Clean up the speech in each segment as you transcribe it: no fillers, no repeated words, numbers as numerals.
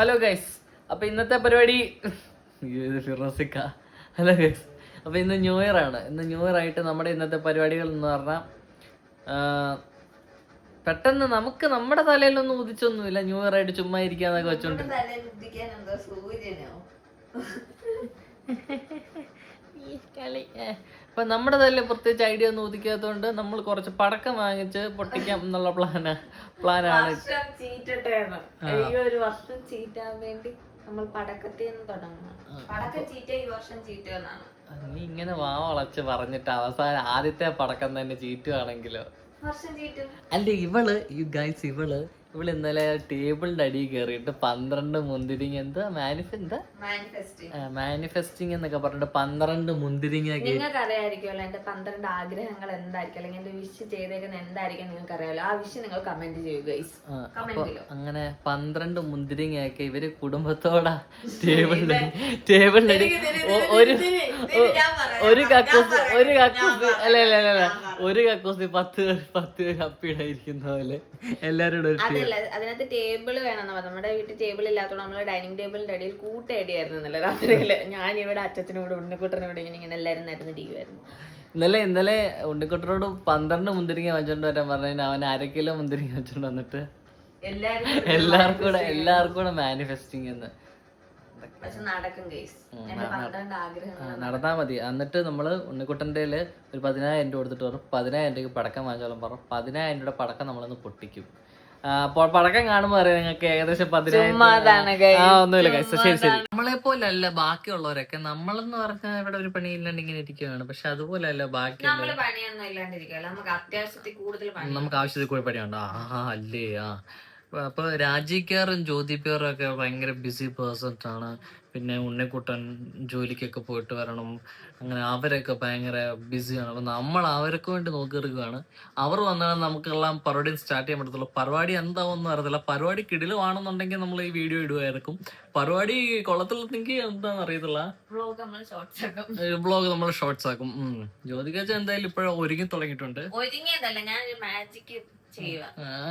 Hello guys, അപ്പോൾ ഇന്നത്തെ പരിപാടി ഫിറോസിക്ക. ഹലോ ഗൈസ്, അപ്പോൾ ഇന്ന് ന്യൂ ഇയർ ആണ്. ഇന്ന് ന്യൂ ഇയർ ആയിട്ട് നമ്മുടെ ഇന്നത്തെ പരിപാടികൾ എന്ന് പറഞ്ഞാൽ പെട്ടെന്ന് നമുക്ക് നമ്മുടെ തലയിലൊന്നും ഉദിച്ചൊന്നുമില്ല. ന്യൂ ഇയർ ആയിട്ട് ചുമ്മാ ഇരിക്കാന്നൊക്കെ വെച്ചോണ്ട് ഇപ്പൊ നമ്മുടെ തലയിൽ പ്രത്യേകിച്ച് ഐഡിയ ഒന്നും ഉദിക്കാത്തതുകൊണ്ട് നമ്മൾ കുറച്ച് പടക്കം വാങ്ങിച്ച് പൊട്ടിക്കാം എന്നുള്ള പ്ലാനാണ്. ഒരു വർഷം ചീറ്റാൻ വേണ്ടി നമ്മൾ പടക്കത്തിൽ നിന്ന് തുടങ്ങണം. പടക്കം ചീറ്റ ഈ വർഷം ചീറ്റുമെന്നാണ്. നീ ഇങ്ങനെ വളച്ച് പറഞ്ഞിട്ട് അവസാനം ആദ്യത്തെ പടക്കം തന്നെ ചീറ്റുവാണെങ്കിലോ? അല്ല, ഇവള് ഇന്നലെ ടേബിളിന്റെ അടിയിൽ കയറിയിട്ട് 12 മുന്തിരിങ്ങ മാനിഫെസ്റ്റിംഗ് എന്നൊക്കെ പറഞ്ഞിട്ട് 12 മുന്തിരിങ്ങ. നിങ്ങൾക്ക് അറിയാമായിരിക്കുമല്ലോ എന്റെ 12 ആഗ്രഹങ്ങൾ എന്തായിരിക്കും, അല്ലെങ്കിൽ എന്റെ വിഷ് ചെയ്തേക്കുന്ന എന്തായിരിക്കും നിങ്ങൾക്ക് അറിയാമല്ലോ. ആ വിഷ് നിങ്ങൾ കമന്റ് ചെയ്യൂ ഗൈസ്. അങ്ങനെ 12 മുന്തിരിങ്ങയൊക്കെ ഇവര് കുടുംബത്തോടെ ടേബിളിലടി ഒരു കക്കൂസി 10 കപ്പിടായിരിക്കുന്ന പോലെ എല്ലാരോടും. അതിനകത്ത് ടേബിൾ വേണമെന്ന് പറഞ്ഞു. നമ്മുടെ വീട്ടിൽ ടേബിൾ ഇല്ലാത്തതുകൊണ്ട് നമ്മള് ഡൈനിങ് ടേബിളിന്റെ അടിയിൽ കൂട്ടയടിയായിരുന്നു രാത്രിയില്. ഞാൻ ഇവിടെ അച്ഛനോട് ഉണ്ണിക്കുട്ടനോട് ഇങ്ങനെ എല്ലാരും നേരം ഇരിക്കുമായിരുന്നു. ഇന്നലെ ഉണ്ണിക്കുട്ടനോട് 12 മുന്തിരിങ്ങ വെച്ചോണ്ട് വരാൻ പറഞ്ഞു. അവൻ 1/2 കിലോ മുന്തിരിങ്ങ വെച്ചോണ്ട് വന്നിട്ട് എല്ലാവർക്കും കൂടെ മാനിഫെസ്റ്റിംഗ് എന്ന് നടത്താൻ മതി. എന്നിട്ട് നമ്മള് ഉണ്ണിക്കുട്ടൻ്റെ ഒരു 10,000 രൂപ കൊടുത്തിട്ട് പറഞ്ഞു 10,000 രൂപയ്ക്ക് പടക്കം വാങ്ങിച്ചോളം പറഞ്ഞു. 10,000 രൂപയുടെ പടക്കം നമ്മളൊന്ന് പൊട്ടിക്കും. പടക്കം കാണുമ്പോ അറിയാം നിങ്ങൾക്ക് ഏകദേശം 10,000. ഒന്നുമില്ല. ശരി. നമ്മളെ പോലെ അല്ല ബാക്കിയുള്ളവരൊക്കെ. നമ്മളെന്ന് പറഞ്ഞാൽ ഇവിടെ ഒരു പണിയില്ലാണ്ട് ഇങ്ങനെ ഇരിക്കുകയാണ്. പക്ഷെ അതുപോലെ അല്ല ബാക്കിയുള്ള നമുക്ക് ആവശ്യത്തിൽ കൂടി പണിയുണ്ട്. അല്ലേ? അപ്പൊ രാജിക്കാറും ജ്യോതിപ്യാറും ഒക്കെ ഭയങ്കര ബിസി പേഴ്സൺസ് ആണ്. പിന്നെ ഉണ്ണിക്കുട്ടൻ ജോലിക്കൊക്കെ പോയിട്ട് വരണം. അങ്ങനെ അവരൊക്കെ ഭയങ്കര ബിസിയാണ്. അപ്പൊ നമ്മൾ അവർക്ക് വേണ്ടി നോക്കിയെടുക്കുകയാണ്. അവർ വന്നാൽ നമുക്കെല്ലാം പരിപാടി സ്റ്റാർട്ട് ചെയ്യാൻ പറ്റത്തുള്ളൂ. പരിപാടി എന്താവെന്ന് അറിയത്തില്ല. പരിപാടി കിടിലുവാണെന്നുണ്ടെങ്കിൽ നമ്മൾ ഈ വീഡിയോ ഇടുമായിരിക്കും. പരിപാടി കൊള്ളത്തിലെങ്കിൽ എന്താണെന്ന് അറിയത്തില്ല. വ്ളോഗ് നമ്മൾ ഷോർട്സ് ആക്കും. ജ്യോതികാച്ച എന്തായാലും ഇപ്പോഴും ഒരുങ്ങി തുടങ്ങിയിട്ടുണ്ട്.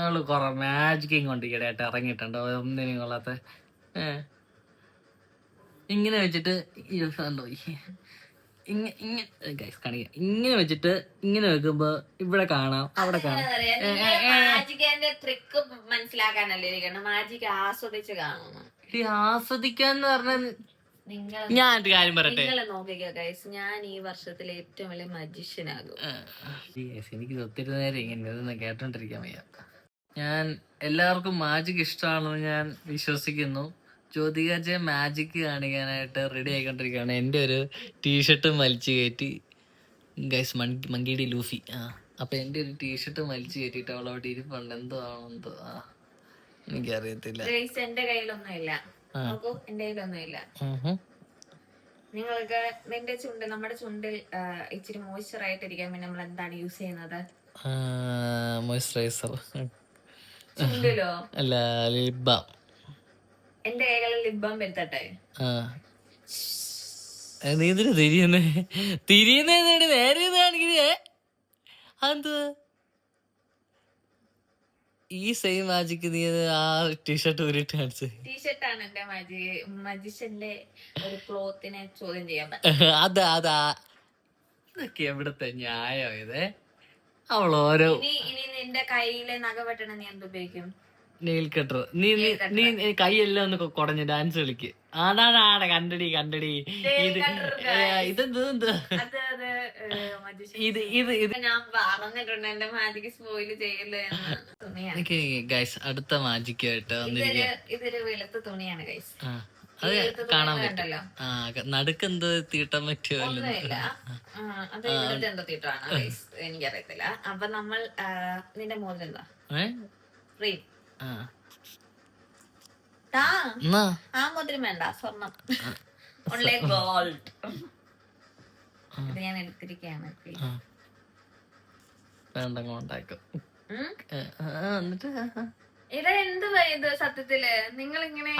ആള് കൊറേ മാജിക്കിങ് കൊണ്ട് ഈയിടെയായിട്ട് ഇറങ്ങിയിട്ടുണ്ട്. ഒന്നിനും കൊള്ളാത്ത ഇങ്ങനെ വെച്ചിട്ട് ഇങ്ങനെ വെച്ചിട്ട് ഇങ്ങനെ വെക്കുമ്പോ ഇവിടെ കാണാം, അവിടെ കാണാം. ആസ്വദിക്കാന്ന് പറഞ്ഞാൽ ഞാനൊരു കാര്യം പറയട്ടെ, ഞാൻ ഈ വർഷത്തിലെ ഏറ്റവും വലിയ മജീഷ്യനാകും. എനിക്ക് ഒത്തിരി നേരം ഇങ്ങനെ കേട്ടോണ്ടിരിക്കാൻ വയ്യ. ഞാൻ എല്ലാവർക്കും മാജിക് ഇഷ്ടമാണെന്ന് ഞാൻ വിശ്വസിക്കുന്നു. ജ്യോതികാജെ മാജിക് കാണിക്കാനായിട്ട് റെഡി ആയിക്കൊണ്ടിരിക്കുകയാണ്. എൻ്റെ ഒരു ടീഷർട്ടും വലിച്ചു കയറ്റി ഗൈസ്, മങ്കിടി ലൂഫി. അപ്പൊ എൻ്റെ ഒരു ടീഷർട്ടും വലിച്ചു കയറ്റിട്ട് അവളവിടെ ഇരിപ്പുണ്ട്. എന്തോ ആണെന്തോ എനിക്കറിയത്തില്ല. എന്റെ കയ്യിലൊന്നുമില്ല. നിങ്ങൾക്ക് നമ്മുടെ ചുണ്ടിൽ ഇച്ചിരി മോയ്സ്ചർ ആയിട്ടിരിക്കാൻ വേണ്ടി നമ്മൾ എന്താണ് യൂസ് ചെയ്യുന്നത്? മോയ്സ്ചറൈസർ. ചുണ്ടിലോ? അല്ല, ലിപ് ബാം. എന്റെ കൈകളിൽ ലിപ് ബാം വരുത്തട്ടെ? നീ എന്തിനാ തിരിയുന്നേ നേരെ കാണിക്കുന്നേ? അതെന്തുവാ ഈ സെയിം മാജിക്ക് നീ ആ ടീഷർട്ട് ഊരിട്ട് കാണിച്ചത്? ടീഷർട്ടാണ് എന്റെ മജിഷ്യന്റെ ഒരു ക്ലോത്തിനെ ചോദ്യം ചെയ്യാൻ അതാ ഇതൊക്കെ എവിടത്തെ ന്യായം ഇത്? അവൾ ഓരോ ഇനി നിന്റെ കയ്യിലെ നഖ വെട്ടണ നീ എന്ത് ഉപയോഗിക്കും? Nail cutter. നീ കൈയെല്ലാം ഒന്ന് കുടഞ്ഞ് ഡാൻസ് കളിക്ക്. ആടാ കണ്ടടി ഇതെന്ത് ഞാൻ പറഞ്ഞിട്ടുണ്ട് എന്റെ മാജിക് സ്പോയില് ചെയ്യല്ലേ. ഗൈസ്, അടുത്ത മാജിക്കായിട്ട് വന്നിരിക്കുക. ഇതൊരു വെളുത്ത തുണിയാണ് ഗൈസ്. അത് കാണാൻ പറ്റില്ല. നടുക്കെന്തോ തീട്ടാൻ പറ്റുമോ? എന്തോ തീട്ടാണ് ഗൈസ്, എനിക്കറിയത്തില്ല. അപ്പൊ നമ്മൾ നിന്റെ മോതിരം എന്താ? ആ മോതിരം വേണ്ട, സ്വർണം. Only gold. ഇത് ഞാൻ എടുത്തിരിക്കുകയാണ്. ഇത് സത്യത്തില് നിങ്ങൾ ഇങ്ങനെ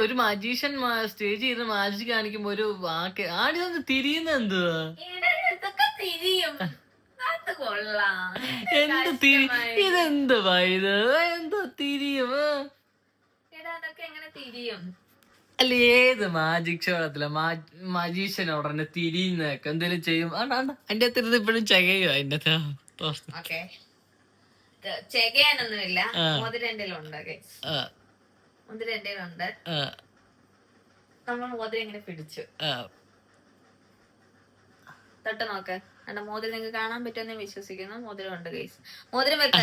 ഒരു മജീഷ്യൻ സ്റ്റേജ് ചെയ്ത് മാജിക് കാണിക്കുമ്പോ ഒരു വാക്ക് ആദ്യം തിരിയുന്ന എന്തുവാ? തിരിയും. ഇതെന്തുവാ ഇത്? എന്തോ തിരിയും? ഇതൊക്കെ എങ്ങനെ തിരിയും? അല്ല ഏത് മാജിക് ഷോ കളത്തില്ല മജീഷ്യൻ ഉടനെ തിരിയുന്നൊക്കെ എന്തെങ്കിലും ചെയ്യും. അതിന്റെ അകത്തിരുന്ന് ഇപ്പോഴും ചകയോ അതിന്റെ ഓക്കെ, ചെകയാനൊന്നുമില്ല. മോതിരം എന്റെ ഉണ്ട്, മോതിരം എന്റെ ഉണ്ട്. നമ്മൾ മോതിരം ഇങ്ങനെ പിടിച്ചു തൊട്ട് നോക്ക്. എന്റെ മോതിരം നിങ്ങൾക്ക് കാണാൻ പറ്റുമെന്ന് വിശ്വസിക്കുന്നു. മോതിരം ഉണ്ട് ഗൈസ്. മോതിരം വെക്ക.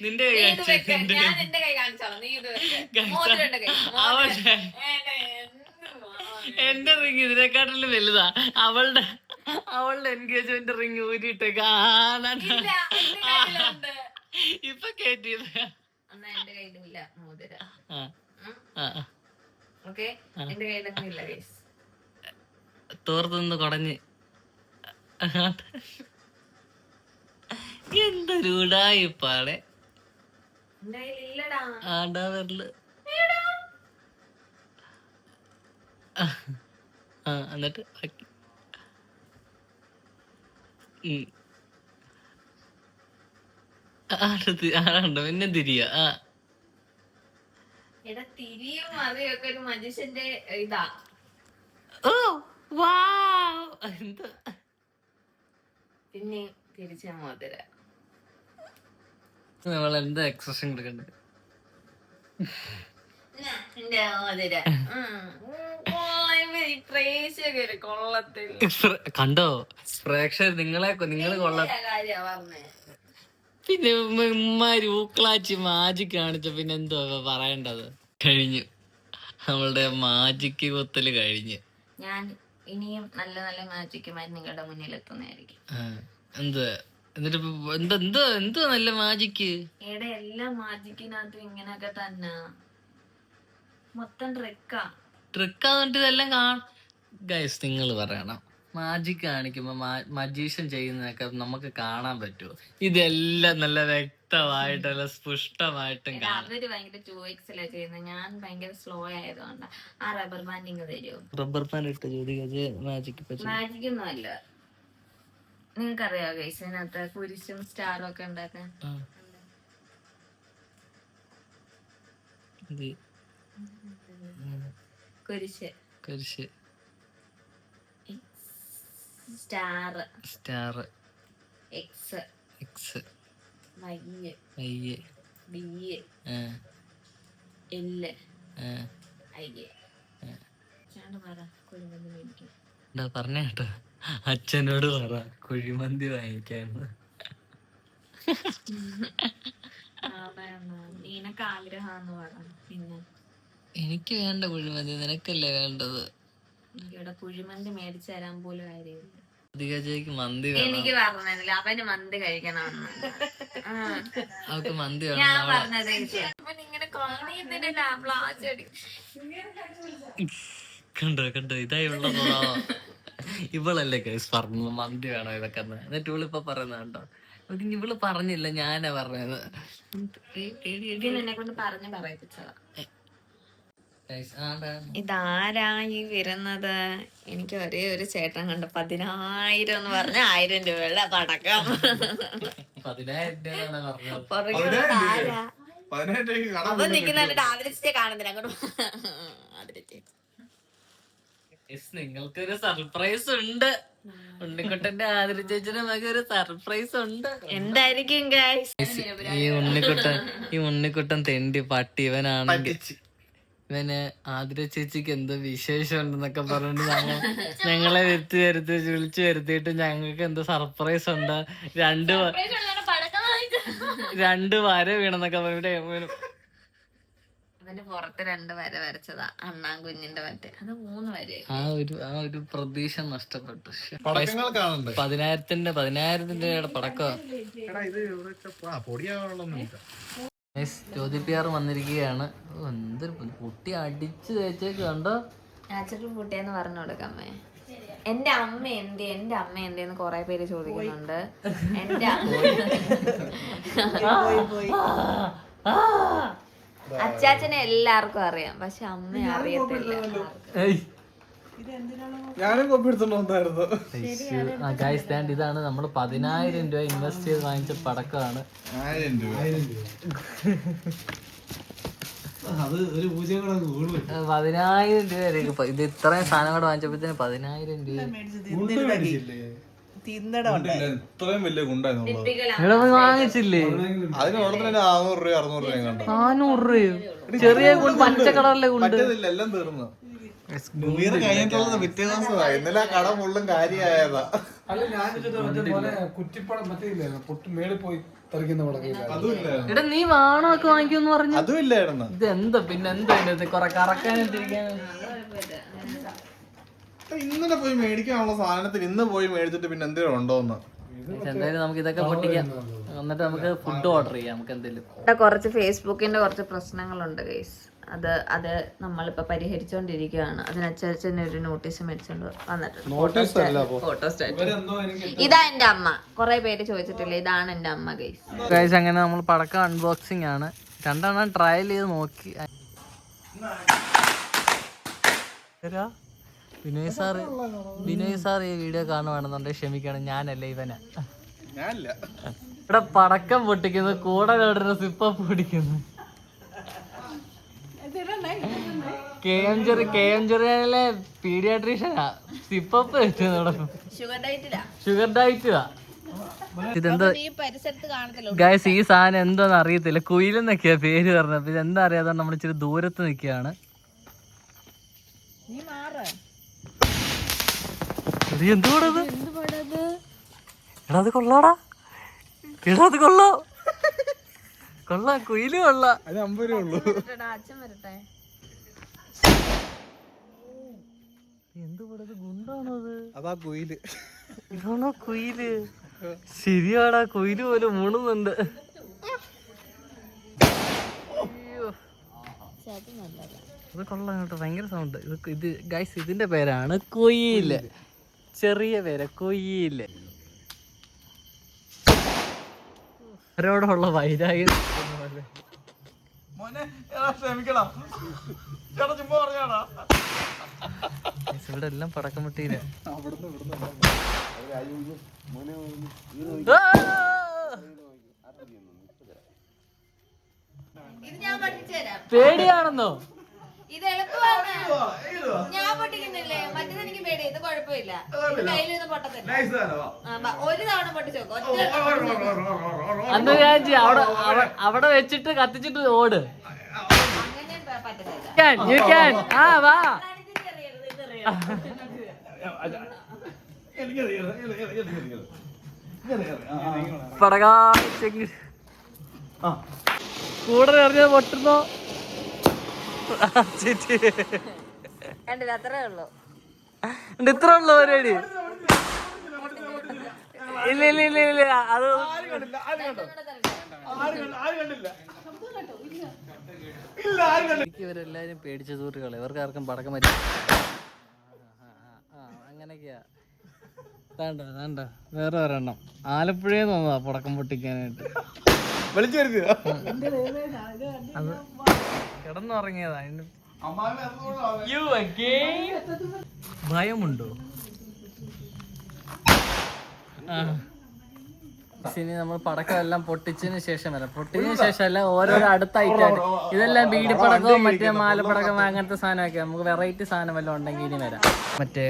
നിന്റെ ഞാൻ എന്റെ കൈ കാണിച്ചോളാം, നീ ഇത് വെക്ക. മോതിരം ഉണ്ട് ഗൈസ്. എന്റെ റിങ് ഇതിനെക്കാട്ടിലും വലുതാ. അവളുടെ എൻഗേജ്മെന്റ് റിങ് ഊരിട്ടേക്ക് ഇപ്പൊ കേട്ടിയത്. എന്നാ എന്റെ കയ്യിലില്ല മോതിരം. ഓക്കെ, എന്റെ കയ്യിലൊന്നും ഇല്ല ഗൈസ്. തോർത്തുനിന്ന് കുടഞ്ഞ് എന്തൊരു ഉടായിപ്പാടെ. എന്റെ കയ്യിലില്ലടാ. ആടാ വരല്. എന്നിട്ട് ആടുണ്ടോ പിന്നെ തിരിയ. എടാ തിരിയും മറിയൊക്കെ ഒരു മനുഷ്യന്റെ ഇതാ. ഓ വാവ്, എന്താ പിന്നെ തിരിച്ച മോതിര. നമ്മളെന്താ എക്സ്പ്രഷൻ കൊടുക്കണ്ടേ? എന്റെ മോതിര കൊള്ളത്തില്ല. കണ്ടോ പ്രേക്ഷകർ നിങ്ങള് കൊള്ള. പിന്നെ ഉമ്മാരി ഊക്കളാച്ചി മാജിക് കാണിച്ച പിന്നെ എന്തോ പറയേണ്ടത്. കഴിഞ്ഞു നമ്മളുടെ മാജിക്ക് കൊത്തല് കഴിഞ്ഞു. ഞാൻ ഇനിയും നല്ല നല്ല മാജിക്കുമായി നിങ്ങളുടെ മുന്നിൽ എത്തുന്നതായിരിക്കും. എന്ത് എന്നിട്ട് എന്തോ നല്ല മാജിക്ക്. ഇവിടെ എല്ലാ മാജിക്കിനകത്തും ഇങ്ങനൊക്കെ തന്നെ മൊത്തം ട്രിക്കാന്നിട്ട് ഇതെല്ലാം ഗൈസ് നിങ്ങൾ പറയണം. മാജിക് കാണിക്കുമ്പോ മജീഷ്യൻ ചെയ്യുന്നതൊക്കെ നമുക്ക് കാണാൻ പറ്റുമോ? ഇതെല്ലാം നല്ല വ്യക്തമായിട്ട് നല്ല സ്പുഷ്ടമായിട്ടും കാണാം. അവര് ഭയങ്കര 2x ചെയ്യുന്നത്, ഞാൻ ഭയങ്കര സ്ലോ ആയതുകൊണ്ട്. ആ റബ്ബർ ബാൻഡ് ഇങ്ങ് തരുമോ? റബ്ബർ ബാൻഡ് ഇട്ട് മാജിക് ഒന്നും അല്ല. നിങ്ങൾക്കറിയാവോ ഗൈസ് ഇതിനകത്ത് കുരിശും സ്റ്റാറും ഒക്കെ ഉണ്ടാക്കാൻ? കുരിശ് star X Y B L I. പറഞ്ഞേട്ടോ അച്ഛനോട് പറ കുഴിമന്തി വാങ്ങിക്കാന്ന്. നിനക്ക് ആഗ്രഹം പിന്നെ എനിക്ക് വേണ്ട കുഴിമന്തി, നിനക്കല്ലേ വേണ്ടത്. എനിക്കിവിടെ കുഴിമന്തി മേടിച്ചു തരാൻ പോലും കാര്യമില്ല. മന്തി എനിക്ക് പറഞ്ഞില്ല അവന് മന്തി കഴിക്കണമെന്ന്. അവക്ക് മന്തി ഞാൻ പറഞ്ഞത് ഇങ്ങനെ കണ്ടോ ഇതായി ഉള്ള ഇവളല്ലേ കേസ് പറഞ്ഞു മന്തി വേണോ ഇതൊക്കെ. എന്നിട്ട് ഇവളിപ്പൊ പറയുന്ന കണ്ടോ, ഇവള് പറഞ്ഞില്ല ഞാനാ പറഞ്ഞത്. എന്നെ കൊണ്ട് പറഞ്ഞു പറയിപ്പിച്ചതാ. ഇതാരായി വരുന്നത്? എനിക്ക് ഒരേ ഒരു ചേട്ടൻ കണ്ട് 10,000 എന്ന് പറഞ്ഞ 1000 രൂപയുള്ള പടക്കം. 10,000 അപ്പൊ നിക്കുന്നുണ്ട് ആദരിച്ചേ കാണുന്നില്ല അങ്ങോട്ട്. നിങ്ങൾക്കൊരു സർപ്രൈസ് ഉണ്ട്. ഉണ്ണിക്കുട്ടന്റെ ആദരിച്ചേച്ചിന് നമുക്ക് ഒരു സർപ്രൈസ് ഉണ്ട്. എന്തായിരിക്കും ഈ ഉണ്ണിക്കുട്ടൻ തെണ്ടി പട്ടി. ഇവനാണെങ്കിൽ ഇവന് ആതിര ചേച്ചിക്ക് എന്തോ വിശേഷം ഉണ്ടെന്നൊക്കെ പറഞ്ഞിട്ട് ഞങ്ങളെ വിളിച്ചു വരുത്തിയിട്ട് ഞങ്ങൾക്ക് എന്തോ സർപ്രൈസ് ഉണ്ട്, 2 വര വീണെന്നൊക്കെ പറഞ്ഞിട്ട് അതിന്റെ പുറത്ത് 2 വര വരച്ചതാ അണ്ണാൻ കുഞ്ഞിന്റെ മറ്റേ. അത് 3 വര. ആ ഒരു പ്രതീക്ഷ നഷ്ടപ്പെട്ടു. 10,000 പടക്കം. ജ്യോതിപ്പിയാർ വന്നിരിക്കുകയാണ്. എന്തൊരു പൊട്ടി അടിച്ചു തേച്ചേക്ക് കണ്ടോ. നാച്ചുറൽ പൊട്ടിയെന്ന് പറഞ്ഞു കൊടുക്കമ്മേ. എന്റെ അമ്മ എന്തേന്ന് കൊറേ പേര് ചോദിക്കുന്നുണ്ട്. എന്റെ അച്ചാച്ചനെ എല്ലാവർക്കും അറിയാം, പക്ഷെ അമ്മ അറിയത്തില്ല. ഞാനും കോപ്പി എടുത്തോണ്ട് വന്നായിരുന്നു. ഗൈസ് സ്റ്റാൻഡ് ഇതാണ് നമ്മൾ 10,000 രൂപ ഇൻവെസ്റ്റ് ചെയ്ത് വാങ്ങിച്ച പടക്കമാണ്. 1000 രൂപ. അത് ഒരു പൂജയും കൂടെ 10,000 രൂപ. ഇത് ഇത്രയും സാധനം കൂടെ വാങ്ങിച്ചപ്പോഴത്തേന് 10,000 രൂപ. ഇത്രയും വലിയ ഗുണ്ടായിരുന്നു. ഇവിടെ വാങ്ങിച്ചില്ലേ? അതിന് ഓണത്തിന് 400 രൂപ 600 രൂപ കണ്ടു. 400 രൂപയോ? ചെറിയ പച്ച കളറിലെ കൊണ്ട് എല്ലാം തീർന്നു. കഴിഞ്ഞിട്ടുള്ളത് പിറ്റേ ദിവസമാ. ഇന്നലെ ആ കട ഫുള്ളും കാര്യമായതാ. എടാ നീ വാണമൊക്കെ വാങ്ങിക്കുമെന്ന് പറഞ്ഞു. അതും ഇല്ലായിരുന്നു. ഇത് എന്താ പിന്നെ എന്താ കൊറേ കറക്കാനിട്ടിരിക്കാൻ. ഇന്നലെ പോയി മേടിക്കാനുള്ള സാധനത്തിന് ഇന്ന് പോയി മേടിച്ചിട്ട് പിന്നെ എന്തെങ്കിലും ഉണ്ടോന്ന്. എന്തായാലും നമുക്ക് ഇതൊക്കെ പൊട്ടിക്കാം, എന്നിട്ട് നമുക്ക് ഫുഡ് ഓർഡർ ചെയ്യാം. നമുക്ക് എന്തെങ്കിലും കുറച്ച് ഫേസ്ബുക്കിന്റെ കുറച്ച് പ്രശ്നങ്ങളുണ്ട് ഗൈസ്. അത് നമ്മളിപ്പോ പരിഹരിച്ചോണ്ടിരിക്കുകയാണ്. അതിനനുസരിച്ച് തന്നെ ഒരു നോട്ടീസ് മേടിച്ചോണ്ട് വന്നിട്ടുണ്ട്. Photo stat. ഇതാ എന്റെ അമ്മ. കുറെ പേര് ചോദിച്ചിട്ടില്ല, ഇതാണ് എന്റെ അമ്മ ഗൈസ്. ഗൈസ് അങ്ങനെ നമ്മൾ പടക്കം അൺബോക്സിംഗ് ആണ്. 2 എണ്ണം ട്രയൽ ചെയ്ത് നോക്കി. വിനയ് സാർ ഈ വീഡിയോ കാണുവാണെന്നുണ്ടെങ്കിൽ ക്ഷമിക്കണം, ഞാനല്ല ഇവനാ. ഇവിടെ പടക്കം പൊട്ടിക്കുന്നു, കൂടെ സിപ്പപ്പ് പൊടിക്കുന്നു. KM പീഡിയാട്രീഷ്യനാ സിപ്പപ്പ് വെച്ചത്. ഷുഗർ ഡയറ്റാ ഇതെന്താ ഗൈസ്? ഈ സാധനം എന്താന്ന് അറിയത്തില്ല. കുയിലെന്നൊക്കെയാ പേര് പറഞ്ഞത്. ഇതെന്താ അറിയാതെ നമ്മൾ ഇച്ചിരി ദൂരത്ത് നിൽക്കുകയാണ്. എന്തുകൂടത്? എടാ അത് കൊള്ളാടാ. എടാ അത് കൊള്ളാം. കൊള്ളാം, കുയില് കൊള്ളാം. അത് 50 രൂപ ഉള്ളൂ. എന്തുകൂടത്? ഗുണ്ടാണോ അത്? അതാ കുയില്. ഇതാണോ കുയില്? ശരിയാടാ, കുയില് പോലെ മൂണുന്നുണ്ട്. അത് കൊള്ളാം കേട്ടോ, ഭയങ്കര സൗണ്ട്. ഇത് ഗൈസ് ഇതിന്റെ പേരാണ് കുയില്. ചെറിയ പേര് കുയില്. അവരോടുള്ള വൈരാഗ്യം. ഇവിടെ എല്ലാം പടക്കം പൊട്ടിയില്ല. പേടിയാണെന്നോ? ഇത് എളുപ്പമാണ്. ഞാൻ പൊട്ടിക്കുന്നില്ലേ, മറ്റേത് എനിക്ക് പേടി. ഇത് കുഴപ്പമില്ല. കയ്യിൽ പൊട്ടത്തില്ല. ഒരു തവണ പൊട്ടിച്ചു നോക്കും. അന്ന് ഞാൻ അവിടെ വെച്ചിട്ട് കത്തിച്ചിട്ട് ഓട്. അങ്ങനെ പറ്റത്തില്ല. വാ. പടകാ കൂടെ എറിഞ്ഞത് പൊട്ടുന്നോ? കണ്ടില്ല, അത്രേ ഉള്ളൂ. ഇത്ര ഉള്ളു പരിപാടി. ഇല്ല ഇല്ല ഇല്ല ഇല്ല, അത് ഇവരെല്ലാരും പേടിച്ച സുഹൃത്തുക്കളെ. ഇവർക്ക് ആർക്കും പടക്കം പറ്റും. അങ്ങനെയൊക്കെയാ. വേണ്ട വേറെ ഒരെണ്ണം ആലപ്പുഴയിൽ നിന്നതാ പടക്കം പൊട്ടിക്കാനായിട്ട്. അത് കിടന്നുറങ്ങിയതാ. ഭയമുണ്ടോ? ഇനി നമ്മൾ പടക്കം എല്ലാം പൊട്ടിച്ചതിന് ശേഷം വരാം. പൊട്ടിച്ചതിന് ശേഷമല്ല, ഓരോരോ അടുത്ത ഐറ്റമായിട്ട്. ഇതെല്ലാം ബീഡിപ്പടക്കവും മറ്റേ മാലപ്പടക്കം അങ്ങനത്തെ സാധനമൊക്കെ. നമുക്ക് വെറൈറ്റി സാധനം വല്ലതും ഉണ്ടെങ്കിൽ ഇനി വരാം. മറ്റേ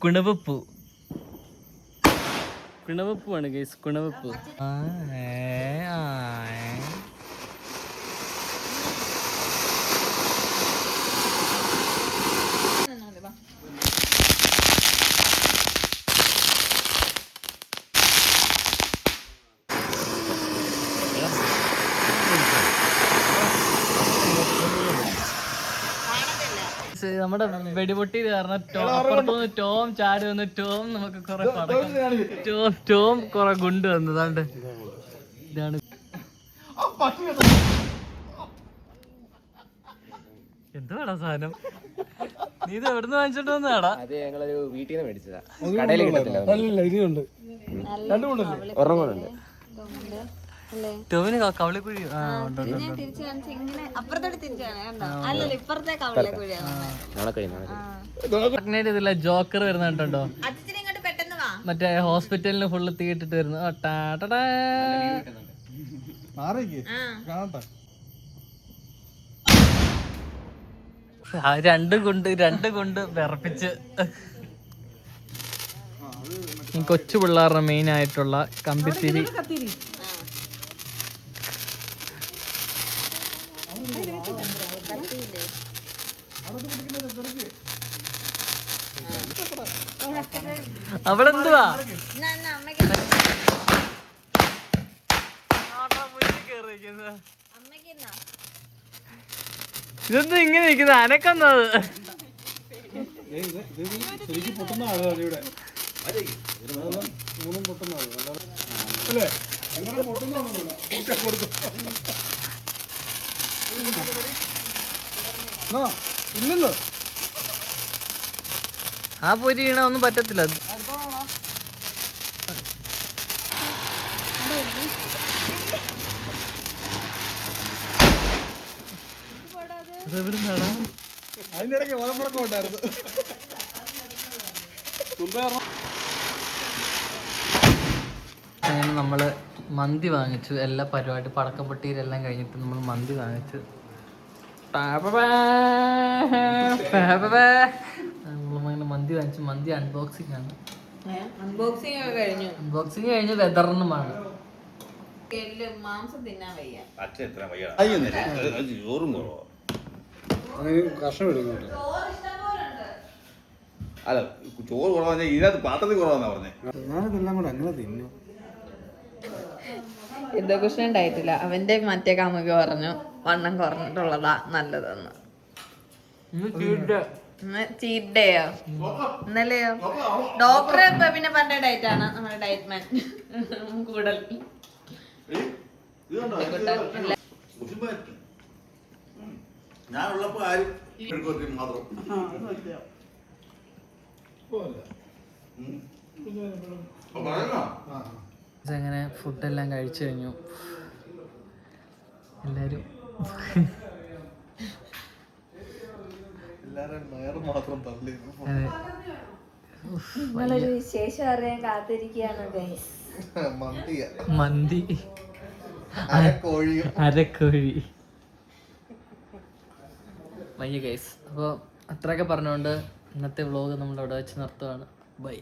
കുണവപ്പൂ ആണ് ഗൈസ്, കുണവപ്പൂ. നമ്മുടെ വെടിപൊട്ടി കാരണം അപ്പുറത്തുനിന്ന് ടോം ചാടി വന്ന് ടോം നമുക്ക് കുറെ ടോം കുറെ ഗുണ്ട് വന്നതാണ്ട്. ഇതാണ് എന്തുവാടാ സാധനം? നീ ഇത് എവിടുന്ന് വാങ്ങിച്ചോണ്ട് വന്നതാടാ? വീട്ടിൽ നിന്ന് മേടിച്ചതാ. കടയിൽ കിട്ടത്തില്ല. അല്ലേ? ടോവിന് കവളിക്കുഴി ഞാൻ തിരിച്ചു കാണിച്ച ഇങ്ങനെ അപ്പുറത്തോട്ട് തിരിച്ചു കാണാൻ കണ്ടോ? അല്ലല്ല ഇപ്പുറത്തെ കവളക്കുഴിയാണ്. ഇതില്ല ജോക്കർ വരുന്ന കണ്ടോ? അച്ഛനെ ഇങ്ങോട്ട് പെട്ടെന്ന് വാ. മറ്റേ ഹോസ്പിറ്റലിന് ഫുള്ള് തീയിട്ടിട്ട് വരുന്നു. രണ്ടും കൊണ്ട് വിറപ്പിച്ച് ഈ കൊച്ചു പിള്ളേരുടെ മെയിൻ ആയിട്ടുള്ള കമ്പിത്തിരി. അവിടെ എന്തുവാ ഇതൊന്നും ഇങ്ങനെ നിൽക്കുന്നത് അനക്കുന്നത്. ഇല്ലല്ലോ ആ പൊരി വീണ ഒന്നും പറ്റത്തില്ല. അതിന്റെ ഇടയ്ക്ക് ഓലപ്പുറക്കം ഉണ്ടായിരുന്നു. അങ്ങനെ നമ്മള് മന്തി വാങ്ങിച്ചു. എല്ലാ പരിപാടി പടക്കപ്പൊട്ടിയിലെല്ലാം കഴിഞ്ഞിട്ട് നമ്മൾ മന്തി വാങ്ങിച്ചു. നമ്മളങ്ങനെ മന്തി വാങ്ങിച്ചു. മന്തി അൺബോക്സിംഗ് ആണ്. അൺബോക്സിംഗ് കഴിഞ്ഞ് വെതറിനുമാണ്. മാംസം തിന്നാൻ വയ്യ. ചോറും കുറവാ. കഷ്ണം എടുക്കുന്നുണ്ട്. അല്ല ചോറ് കുറവാ, ഇതിനകത്ത് പാത്രത്തിൽ കുറവാന്നാ പറഞ്ഞേ. ഞാനിതെല്ലാം കൂടെ അങ്ങനെ തിന്നു. യുദ്ധകൃഷ്ണൻ ഉണ്ടായിട്ടില്ല. അവന്റെ മറ്റേ കാമുക പറഞ്ഞു വണ്ണം കുറഞ്ഞിട്ടുള്ളതാ നല്ലതെന്ന്. ചീറ്റ് ഡേയോ ഇന്നലെയോ? ഡോക്ടറെ പിന്നെ പറഞ്ഞ ഡയറ്റ് ആണ് നമ്മുടെ ഡയറ്റ് മാൻ കൂടുതൽ. ഞാനുള്ളപ്പോ ആരും മാത്രം അങ്ങനെ ഫുഡെല്ലാം കഴിച്ചു കഴിഞ്ഞു എല്ലാരും. നിങ്ങളൊരു വിശേഷം അറിയാൻ കാത്തിരിക്കുകയാണ് ഗൈസ്. മന്തി അരക്കോഴി വയ്യ ഗൈസ്. അപ്പോൾ അത്രയൊക്കെ പറഞ്ഞുകൊണ്ട് ഇന്നത്തെ വ്ളോഗ് നമ്മൾ അവിടെ വെച്ച് നിർത്തുകയാണ്. ബൈ.